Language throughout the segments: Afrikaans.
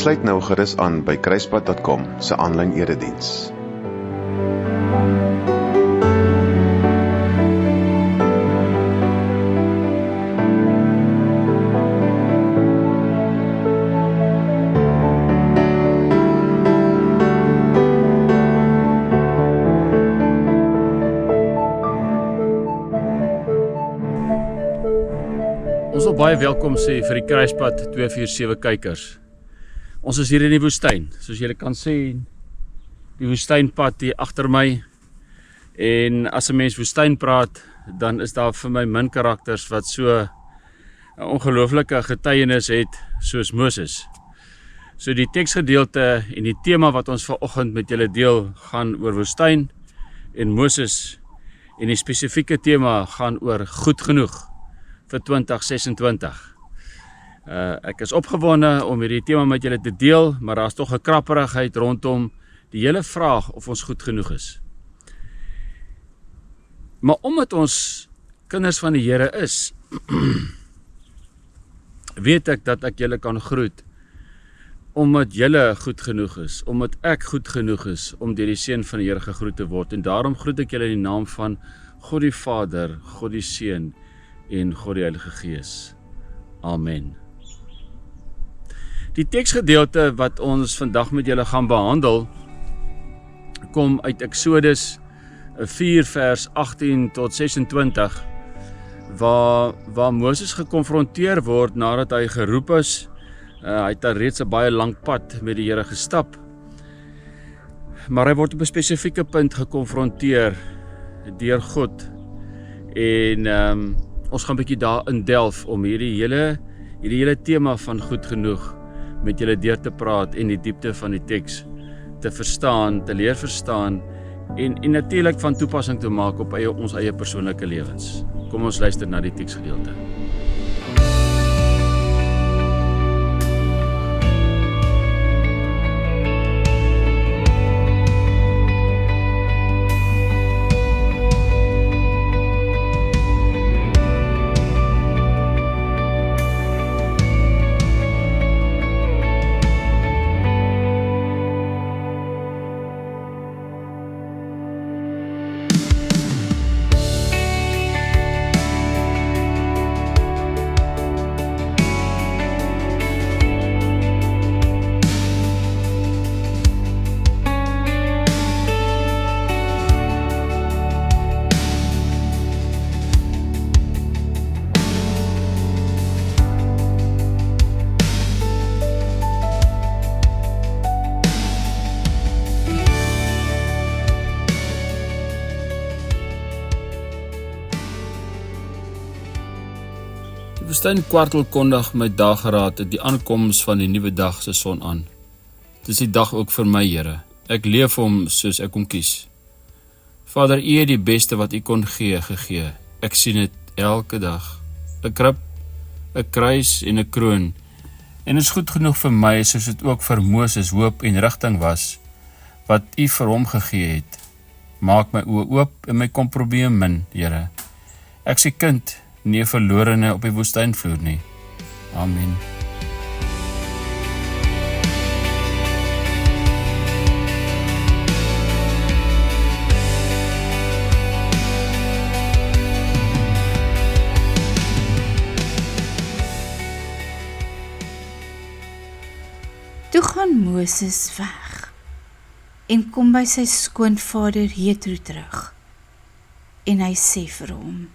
Sluit nou gerus aan by kruispad.com se aanlyn erediens. Ons wil baie welkom sê vir die Kruispad 247 kykers. Ons is hier in die woestyn, soos julle kan sien, die woestynpad hier agter my. En as 'n mens woestyn praat, dan is daar vir my min karakters wat so 'n ongelooflike getuienis het soos Moses. So die teksgedeelte en die tema wat ons vanoggend met julle deel gaan oor woestyn en Moses, en die spesifieke tema gaan oor goed genoeg vir 2026. Ek is opgewonde om hierdie tema met julle te deel, maar daar is tog 'n krapperigheid rondom die hele vraag of ons goed genoeg is. Maar omdat ons kinders van die Here is, weet ek dat ek julle kan groet, omdat julle goed genoeg is, omdat ek goed genoeg is om deur die Seun van die Here gegroet te word, en daarom groet ek julle in die naam van God die Vader, God die Seun en God die Heilige Gees. Amen. Die teksgedeelte wat ons vandag met julle gaan behandel, kom uit Exodus 4 vers 18 tot 26, waar Moses gekonfronteer word nadat hy geroep is. Hy het reeds 'n baie lang pad met die Here gestap, maar hy word op 'n spesifieke punt gekonfronteer deur God, en ons gaan 'n bietjie daarin delf om hierdie hele tema van goed genoeg met julle deur te praat en die diepte van die teks te verstaan, te leer verstaan en natuurlik van toepassing te maak op ons eie persoonlike lewens. Kom ons luister na die teksgedeelte. Die woestynkwartel kondig my dageraad die aankoms van die nuwe dag se son aan. Dis die dag ook vir my, Here. Ek leef hom soos ek hom kies. Vader, U het die beste wat U kon gegee. Ek sien dit elke dag. 'n Krib, 'n kruis en 'n kroon. En is goed genoeg vir my, soos dit ook vir Moses hoop en rigting was, wat U vir hom gegee het. Maak my oë oop en my kom probeer min, Here. Ek se kind, nie verlorene op die woestynvloer nie. Amen. Toe gaan Moses weg en kom by sy skoonvader Jethro terug. En hy sê vir hom: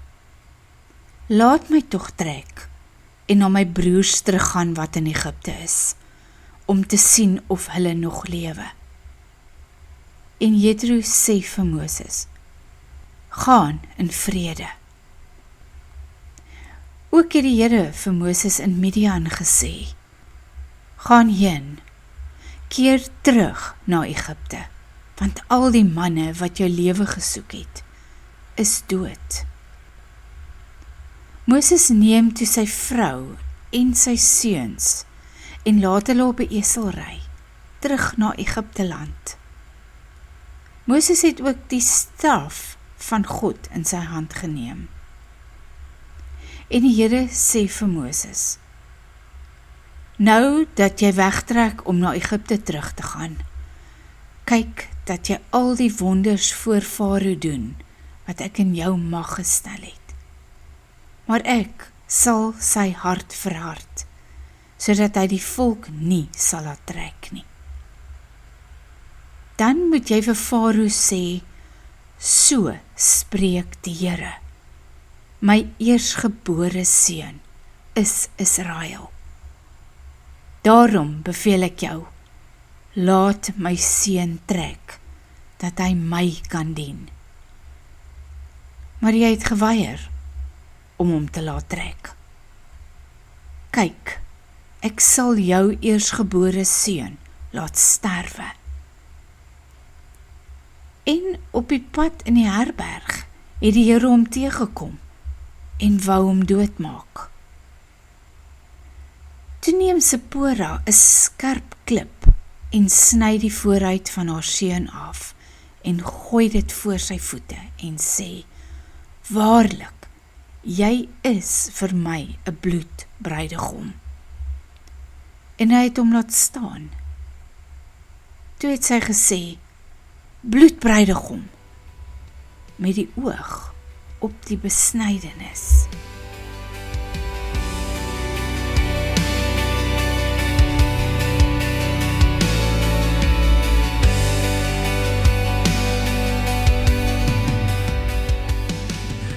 Laat my tog trek en na my broers teruggaan wat in Egipte is, om te sien of hulle nog lewe. En Jethro sê vir Moses: Gaan in vrede. Ook het die Here vir Moses in Midian gesê: Gaan heen, keer terug na Egipte, want al die manne wat jou lewe gesoek het, is dood. Moses neem toe sy vrou en sy seuns en laat hulle op 'n esel ry, terug na Egipte land. Moses het ook die staf van God in sy hand geneem. En die Here sê vir Moses: Nou dat jy wegtrek om na Egipte terug te gaan, kyk dat jy al die wonders voor Farao doen, wat ek in jou mag gestel het. Maar ek sal sy hart verhard, sodat hy die volk nie sal laat trek nie. Dan moet jy vir Farao sê, so spreek die Here, my eersgebore seun is Israel. Daarom beveel ek jou, laat my seun trek, dat hy my kan dien. Maar jy het geweier om hom te laat trek. Kyk, ek sal jou eersgebore seun laat sterwe. En op die pad in die herberg het die Here hom teëgekom en wou hom doodmaak. Toe neem Sipora 'n skerp klip en sny die vooruit van haar seun af en gooi dit voor sy voete en sê, waarlik, jy is vir my 'n bloedbruidegom. En hy het hom laat staan. Toe het sy gesê, bloedbruidegom, met die oog op die besnydenis.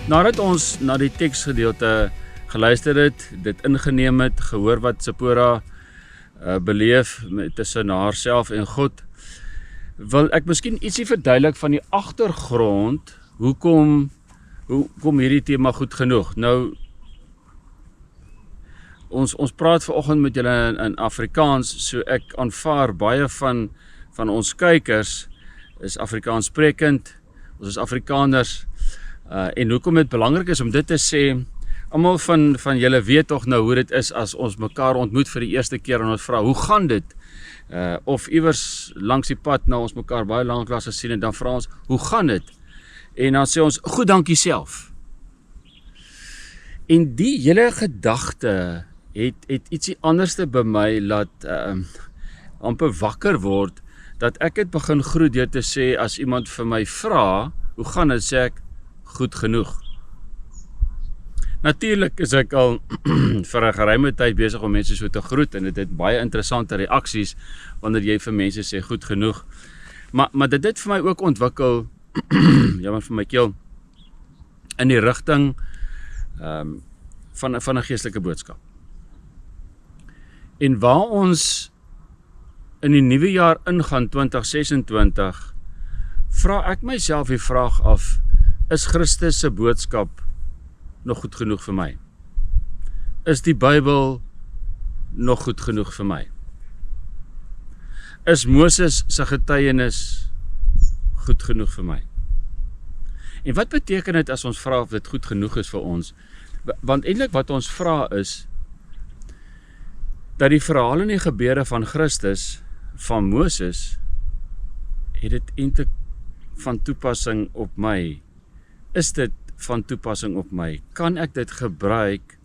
Nadat ons na die teksgedeelte geluister het, dit ingeneem het, gehoor wat Sipora beleef tussen haarself en God, wil ek miskien ietsie verduidelik van die agtergrond, hoekom hierdie tema goed genoeg. Nou, ons praat vanoggend met julle in Afrikaans, so ek aanvaar baie van ons kykers is Afrikaans sprekend, ons is Afrikaners, en hoekom dit belangrik is om dit te sê, almal van julle weet tog nou hoe dit is as ons mekaar ontmoet vir die eerste keer en ons vra, hoe gaan dit? Of iewers langs die pad na ons mekaar baie lanklaas gesien en dan vra ons, hoe gaan dit? En dan sê ons, goed, dankie self. En die hele gedagte het ietsie anderste by my laat amper wakker word, dat ek het begin groet deur te sê, as iemand vir my vra, hoe gaan dit, sê ek, goed genoeg. Natuurlik is ek al vir 'n geruime tyd besig om mense so te groet en dit het baie interessante reaksies wanneer jy vir mense sê goed genoeg. Maar dit het vir my ook ontwikkel, jammer vir my keel, in die rigting van 'n geestelike boodskap. En waar ons in die nuwe jaar ingaan 2026, vra ek myself die vraag af, is Christus se boodskap nog goed genoeg vir my? Is die Bybel nog goed genoeg vir my? Is Moses se getuienis goed genoeg vir my? En wat beteken dit as ons vra of dit goed genoeg is vir ons? Want eintlik wat ons vra is, dat die verhale en die gebeure van Christus, van Moses, het dit eintlik van toepassing op my? Is dit van toepassing op my? Kan ek dit gebruik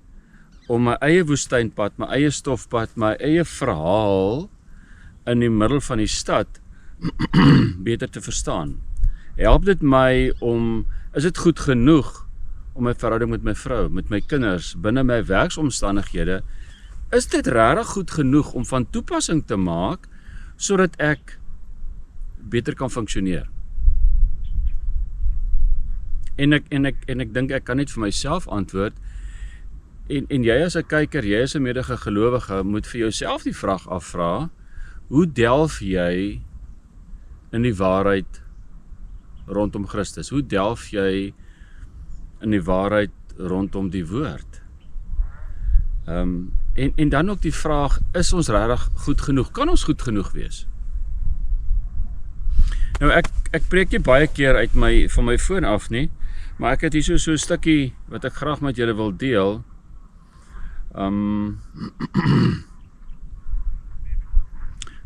om my eie woestynpad, my eie stofpad, my eie verhaal in die middel van die stad beter te verstaan? Help dit my om, is dit goed genoeg om my verhouding met my vrou, met my kinders, binne my werksomstandighede, is dit regtig goed genoeg om van toepassing te maak, sodat ek beter kan funksioneer? En ek dink ek kan net vir myself antwoord, en jy as 'n kyker, jy as 'n medegelowige, moet vir jouself die vraag afvra, hoe delf jy in die waarheid rondom Christus? Hoe delf jy in die waarheid rondom die woord? En dan ook die vraag, is ons regtig goed genoeg? Kan ons goed genoeg wees? Nou ek preek nie baie keer van my foon af nie, maar ek het hier so 'n stukkie wat ek graag met julle wil deel.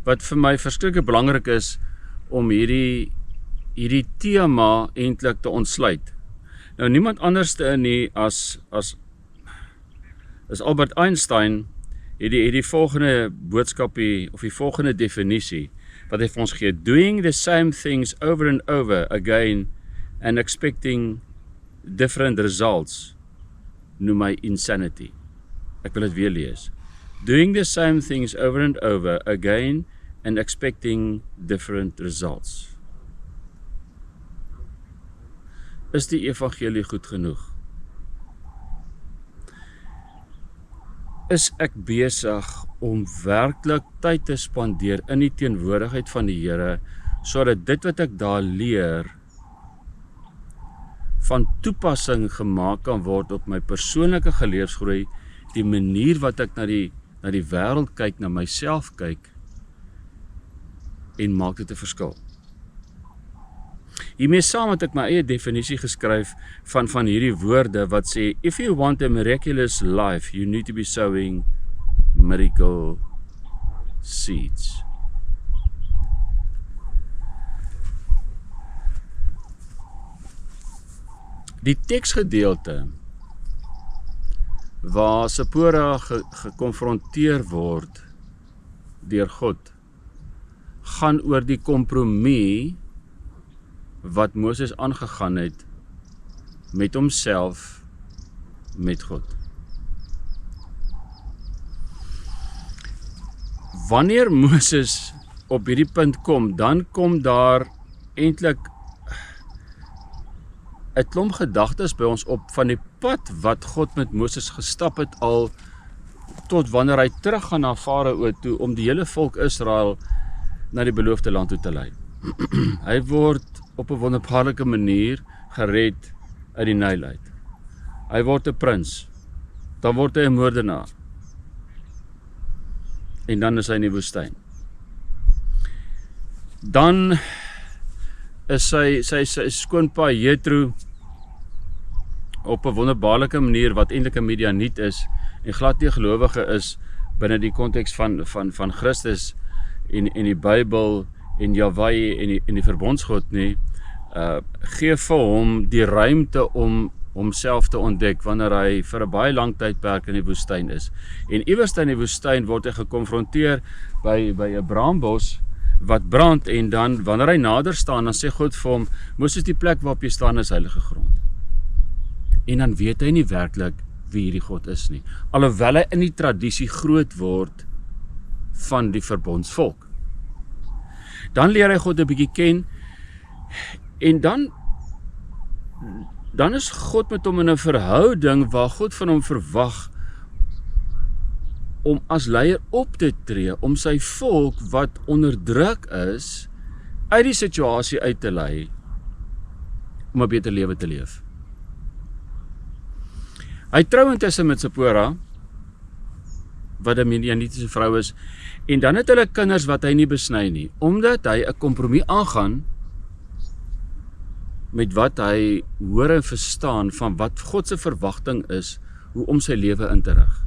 Wat vir my verskriklik belangrik is om hierdie tema eintlik te ontsluit. Nou niemand anderste nie as Albert Einstein die volgende boodskapie, of die volgende definisie, wat hy vir ons gee, doing the same things over and over again, and expecting different results, noem hy insanity. Ek wil dit weer lees. Doing the same things over and over again, and expecting different results. Is die evangelie goed genoeg? Is ek besig om werklik tyd te spandeer in die teenwoordigheid van die Here, sodat dit wat ek daar leer, van toepassing gemaak kan word op my persoonlike geloofsgroei, die manier wat ek na die wêreld kyk, na myself kyk, en maak dit 'n verskil. Hiermee saam het ek my eie definisie geskryf van hierdie woorde wat sê, if you want a miraculous life, you need to be sowing miracle seeds. Die teksgedeelte waar Sipora gekonfronteer word deur God, gaan oor die kompromie wat Moses aangegaan het met homself, met God. Wanneer Moses op hierdie punt kom, dan kom daar eintlik 'n klomp gedagtes by ons op van die pad wat God met Moses gestap het al tot wanneer hy teruggaan na Farao toe om die hele volk Israel na die beloofde land toe te lei. Hy word op 'n wonderbaarlike manier gered uit die Nyl uit. Hy word 'n prins, dan word hy 'n moordenaar. En dan is hy in die woestyn. Dan is sy skoonpa Jethro op 'n wonderbaarlike manier wat eintlik 'n Midianiet is en glad nie gelowige is binne die konteks van Christus en die Bybel en Jahwe en die verbondsgod nie, gee vir hom die ruimte om homself te ontdek wanneer hy vir 'n baie lang tydperk in die woestyn is. En iewers in die woestyn word hy gekonfronteer by 'n braambos wat brand, en dan wanneer hy nader staan, dan sê God vir hom, Moses, die plek waarop jy staan is heilige grond. En dan weet hy nie werklik wie hierdie God is nie, alhoewel hy in die tradisie groot word van die verbondsvolk. Dan leer hy God 'n bietjie ken, en dan is God met hom in 'n verhouding waar God van hom verwag om as leier op te tree, om sy volk wat onderdruk is, uit die situasie uit te lei, om 'n beter lewe te leef. Hy trou intussen met Sipora, wat 'n Midianitiese vrou is, en dan het hulle kinders wat hy nie besny nie, omdat hy 'n kompromie aangaan met wat hy hoor en verstaan van wat God se verwagting is, hoe om sy lewe in te rig.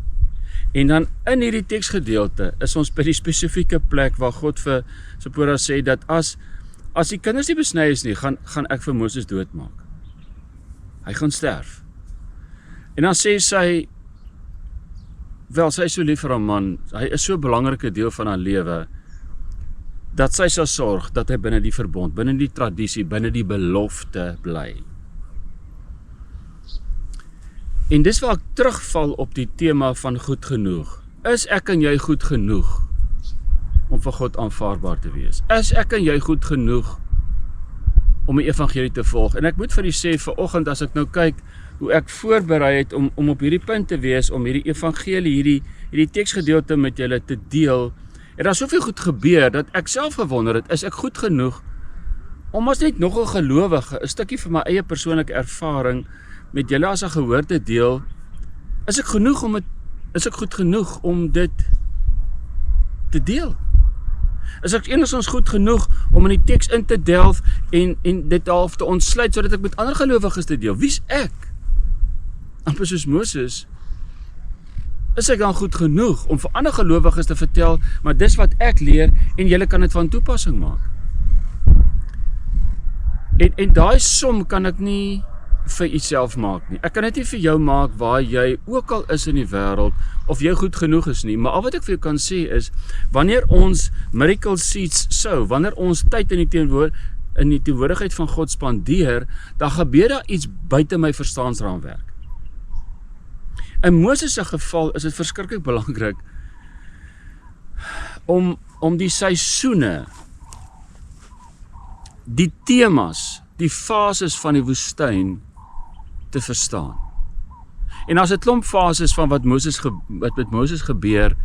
En dan in hierdie teksgedeelte is ons by die spesifieke plek waar God vir Sipora sê dat as die kinders nie besny is nie, gaan ek vir Moses doodmaak. Hy gaan sterf. En dan sê sy, wel, sy is so lief vir haar man, hy is so 'n belangrike deel van haar lewe, dat sy sal sorg dat hy binne die verbond, binne die tradisie, binne die belofte bly. En dis waar ek terugval op die tema van goed genoeg. Is ek en jy goed genoeg om vir God aanvaarbaar te wees? Is ek en jy goed genoeg om die evangelie te volg? En ek moet vir u sê, vanoggend as ek nou kyk hoe ek voorberei het om op hierdie punt te wees, om hierdie evangelie, hierdie teksgedeelte met julle te deel, en daar soveel goed gebeur, dat ek self gewonder het, is ek goed genoeg, om as net nog 'n gelowige, 'n stukkie van my eie persoonlike ervaring, met julle as 'n gehoor te deel, is ek goed genoeg om dit te deel? Is ek enigstens goed genoeg om in die teks in te delf en dit half te ontsluit, sodat ek met ander gelowiges te deel? Wie's ek? Amper soos Moses, is ek dan goed genoeg om vir ander gelowiges te vertel, maar dis wat ek leer, en julle kan dit van toepassing maak. En daai som kan ek nie vir jouself maak nie. Ek kan dit nie vir jou maak waar jy ook al is in die wêreld, of jy goed genoeg is nie, maar al wat ek vir jou kan sê is, wanneer ons miracle seeds sow, wanneer ons tyd in die teenwoordigheid van God spandeer, dan gebeur daar iets buite my verstaansraamwerk. In Moses se geval is dit verskriklik belangrik om die seisoene, die temas, die fases van die woestyn te verstaan. En as 'n klomp fases van wat met Moses gebeur,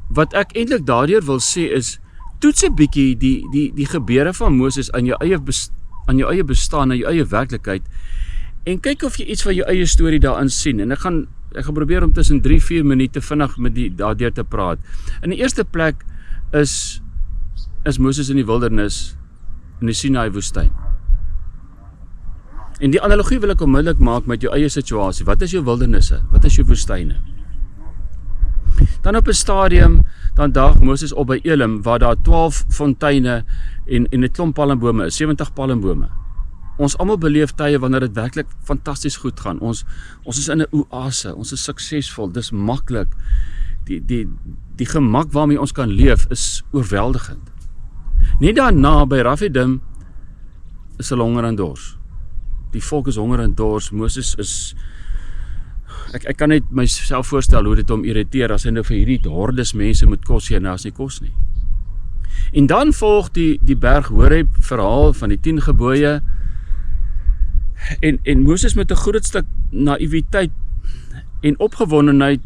wat ek eintlik daardeur wil sê is, toets 'n bietjie die gebeure van Moses aan jou eie bestaan, aan jou eie werklikheid, en kyk of jy iets van jou eie storie daarin sien. En ek gaan probeer om tussen 3-4 minute vinnig met daardeur te praat. In die eerste plek is Moses in die wildernis, in die Sinai woestyn. En die analogie wil ek onmiddellik maak met jou eie situasie. Wat is jou wildernisse? Wat is jou woestyne? Dan op 'n stadium, dan daag Moses op by Elim, waar daar 12 fonteine en 'n klomp palmbome is, 70 palmbome. Ons almal beleef tye wanneer dit werklik fantasties goed gaan. Ons is in 'n oase, ons is suksesvol, dis maklik. Die gemak waarmee ons kan leef is oorweldigend. Net daarna by Rafidim is hulle honger en dors. Die volk is honger en dors. Moses is, ek kan net myself voorstel hoe dit hom irriteer as hy nou vir hierdie hordes mense moet kos gee en nou is nie kos nie. En dan volg die berg Horeb verhaal van die 10 gebooie, en Moses met 'n groot stuk naïwiteit en opgewondenheid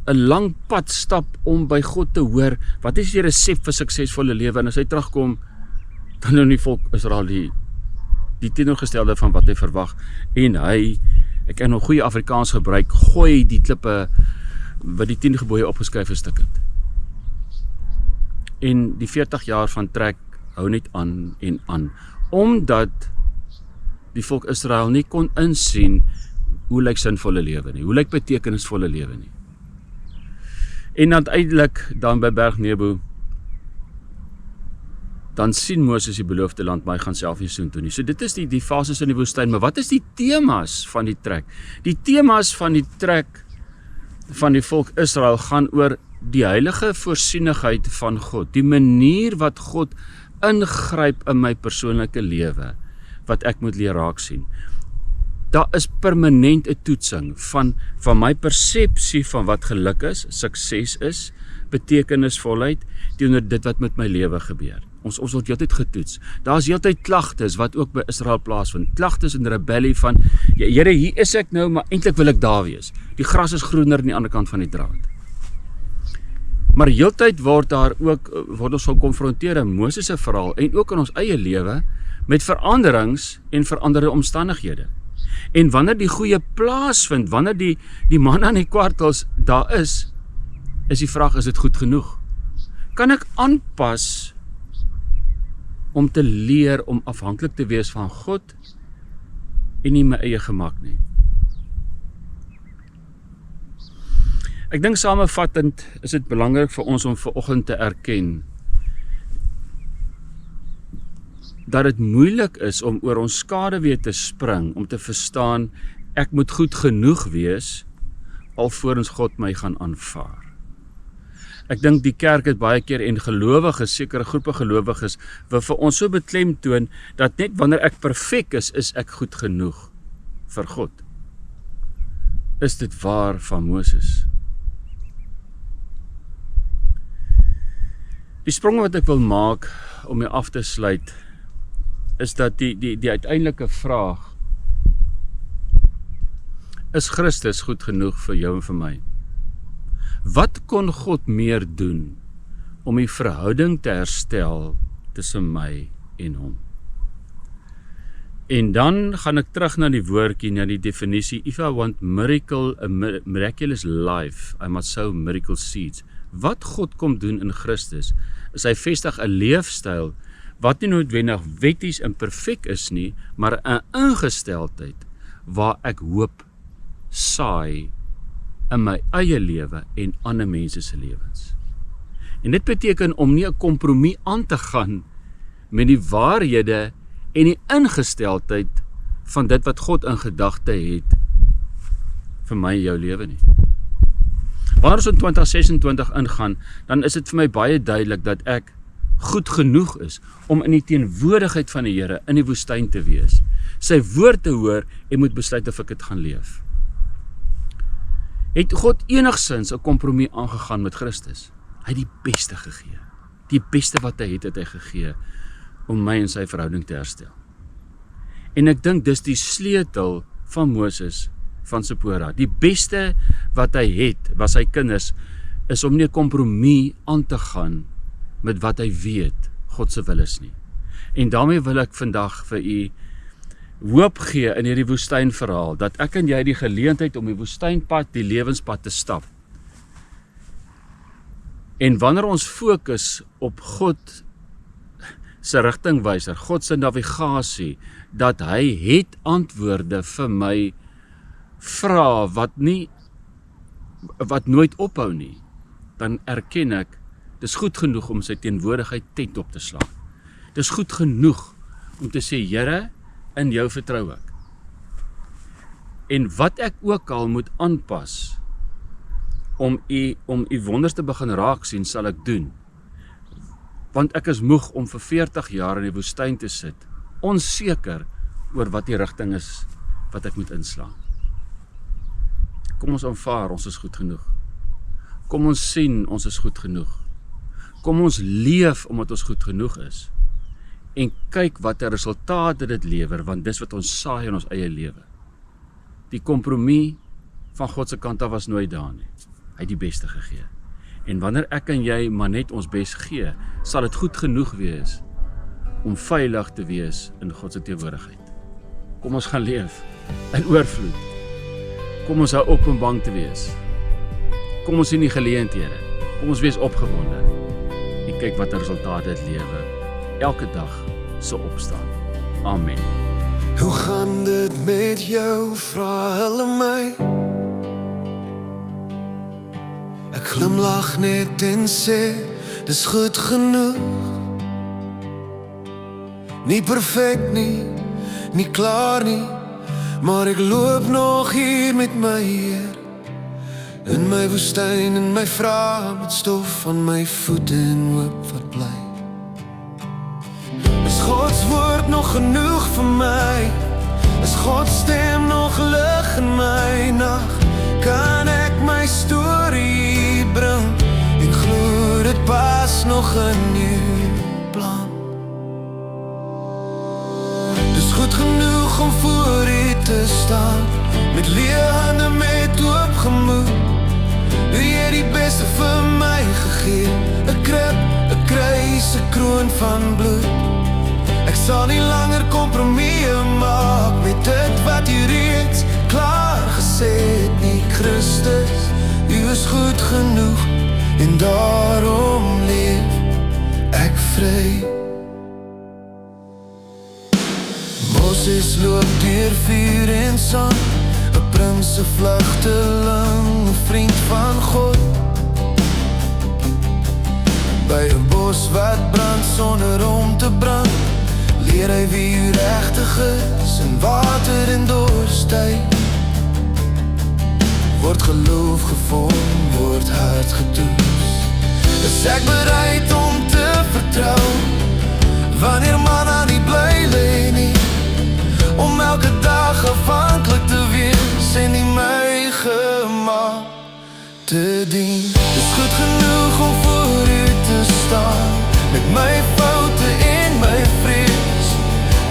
'n lang pad stap om by God te hoor, wat is die resep vir suksesvolle lewe? En as hy terugkom, dan doen die volk Israel die teenoorgestelde van wat hy verwag, en hy, ek kan nog goeie Afrikaans gebruik, gooi die klippe wat die 10 gebooie opgeskryf is stukkend. En die 40 jaar van trek hou net aan en aan, omdat die volk Israel nie kon insien hoe lyk sinvolle lewe nie, hoe lyk betekenisvolle lewe nie. En uiteindelik dan by Berg Nebo, dan sien Moses die beloofde land, maar hy gaan self nie soontoe nie. So dit is die fases in die woestyn, maar wat is die temas van die trek? Die temas van die trek van die volk Israel gaan oor die heilige voorsienigheid van God, die manier wat God ingryp in my persoonlike lewe, wat ek moet leer raak sien. Daar is permanent 'n toetsing van my persepsie van wat geluk is, sukses is, betekenisvolheid, teenoor dit wat met my lewe gebeur. Ons word heeltyd getoets. Daar is heeltyd klagtes wat ook by Israel plaasvind. Klagtes en rebellie van, Here, hier is ek nou, maar eintlik wil ek daar wees. Die gras is groener aan die ander kant van die draad. Maar heeltyd word ons gekonfronteer in Moses se verhaal en ook in ons eie lewe met veranderings en veranderde omstandighede. En wanneer die goeie plaasvind, wanneer die man aan die kwartels daar is die vraag, is dit goed genoeg? Kan ek aanpas om te leer om afhanklik te wees van God en nie my eie gemak nie? Ek dink samevattend is dit belangrik vir ons om vanoggend te erken dat dit moeilik is om oor ons skaduwee te spring, om te verstaan, ek moet goed genoeg wees, alvorens God my gaan aanvaar. Ek dink die kerk het baie keer, en gelowiges, sekere groepe gelowiges, wil vir ons so beklemtoon, dat net wanneer ek perfek is ek goed genoeg vir God. Is dit waar van Moses? Die sprong wat ek wil maak, om my af te sluit, is dat die uiteindelike vraag, is Christus goed genoeg vir jou en vir my? Wat kon God meer doen om die verhouding te herstel tussen my en hom? En dan gaan ek terug na die woordjie, na die definisie, if I want a miraculous life, I must sow miracle seeds. Wat God kom doen in Christus, is hy vestig 'n leefstyl, wat nie noodwendig wetties en perfek is nie, maar 'n ingesteldheid, waar ek hoop saai in my eie lewe en ander mense se lewens. En dit beteken om nie 'n kompromie aan te gaan met die waarhede en die ingesteldheid van dit wat God in gedagte het vir my en jou lewe nie. Wanneer ons in 2026 ingaan, dan is dit vir my baie duidelik dat ek goed genoeg is om in die teenwoordigheid van die Here in die woestyn te wees, sy woord te hoor en moet besluit of ek dit gaan leef. Het God enigsins 'n kompromie aangegaan met Christus? Hy het die beste gegee. Die beste wat hy het hy gegee om my en sy verhouding te herstel. En ek dink dis die sleutel van Moses van Sipora. Die beste wat hy het, was sy kinders, is om nie 'n kompromie aan te gaan met wat hy weet God se wil is nie. En daarmee wil ek vandag vir u hoop gee in hierdie woestynverhaal, dat ek en jy die geleentheid om die woestynpad, die lewenspad te stap. En wanneer ons fokus op God se rigtingwyser, God se navigasie, dat hy het antwoorde vir my vrae wat nooit ophou nie, dan erken ek, dis goed genoeg om sy teenwoordigheid tent op te slaan. Dis goed genoeg om te sê, Here, in jou vertrou ek. En wat ek ook al moet aanpas, om u wonders te begin raak sien, sal ek doen. Want ek is moeg om vir 40 jaar in die woestyn te sit, onseker oor wat die rigting is, wat ek moet inslaan. Kom ons aanvaar, ons is goed genoeg. Kom ons sien, ons is goed genoeg. Kom ons leef, omdat ons goed genoeg is. En kyk wat 'n resultaat dit lewer, want dis wat ons saai in ons eie lewe. Die kompromie van God se kant af was nooit daar nie. Hy het die beste gegee. En wanneer ek en jy maar net ons bes gee, sal dit goed genoeg wees om veilig te wees in God se teenwoordigheid. Kom ons gaan leef in oorvloed. Kom ons hou op om bang te wees. Kom ons sien die geleenthede. Kom ons wees opgewonde. En kyk wat 'n resultaat dit lewe elke dag so opstaan. Amen. Hoe gaan dit met jou, vra hulle my? Ek glimlag net en sê, dis goed genoeg. Nie perfek nie, nie klaar nie, maar ek loop nog hier met my Heer. In my woestyn, in my vrae, met stof van my voete en hoop wat bly. Is Gods woord nog genoeg vir my? Is Gods stem nog lig in my nag? Kan ek my storie bring en glo dit pas nog in jou plan? Dis goed genoeg om voor U te staan, met leë hande, met oop gemoed. U het die beste vir my gegee, 'n krib, 'n kruis, 'n kroon van bloed. Ek sal nie langer kompromieë maak met dit wat U reeds klaar gesê het nie. Christus, U is goed genoeg en daarom leef ek vry. Moses loop deur vuur en sand, 'n prins, 'n vlugteling, 'n vriend van God. By 'n bos wat brand sonder om te brand, leer hy wie U regtig is, in water en dorstyd. Word geloof gevorm, word hart getoets. Is ek bereid om te vertrou, wanneer manna nie bly lê nie, om elke dag afhanklik te wees en nie my gemaak te dien. Dis goed genoeg om voor U te staan, met my foute en my vrees.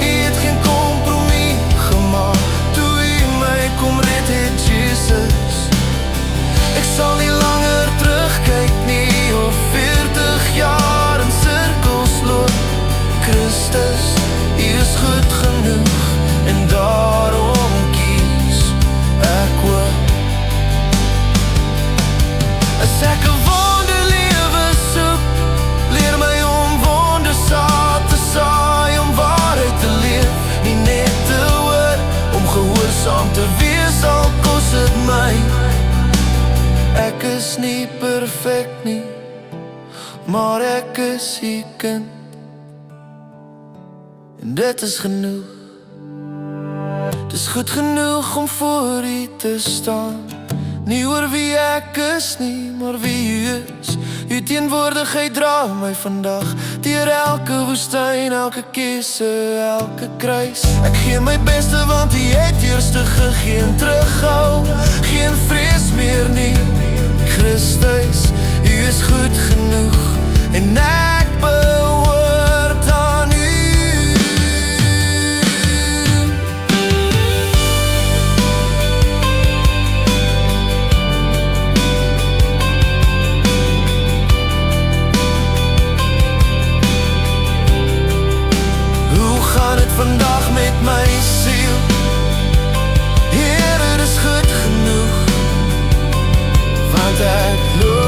U het geen kompromie gemaak, toe U my kom red het, Jesus. Ek sal nie langer terugkyk nie, of 40 jaar in sirkels loop. Christus, U is goed genoeg en daarom kies ek hoop. As ek 'n wonderlewe soek, leer my om wondersaad te saai, om waarheid te leef, nie net te hoor, om gehoorsaam te wees, al kos dit my. Ek is nie perfek nie, maar ek is U kind, en dit is genoeg. Dis goed genoeg om voor U te staan. Nie oor wie ek is nie, maar wie U is. U teenwoordigheid dra my vandag deur elke woestyn, elke keuse, elke kruis. Ek gee my beste want U het eerste gegee en terughou. Geen vrees meer nie, Christus, U is goed genoeg en ek behoort aan U. Hoe gaan het vandag met my siel? Here, dit is goed genoeg, want ek loop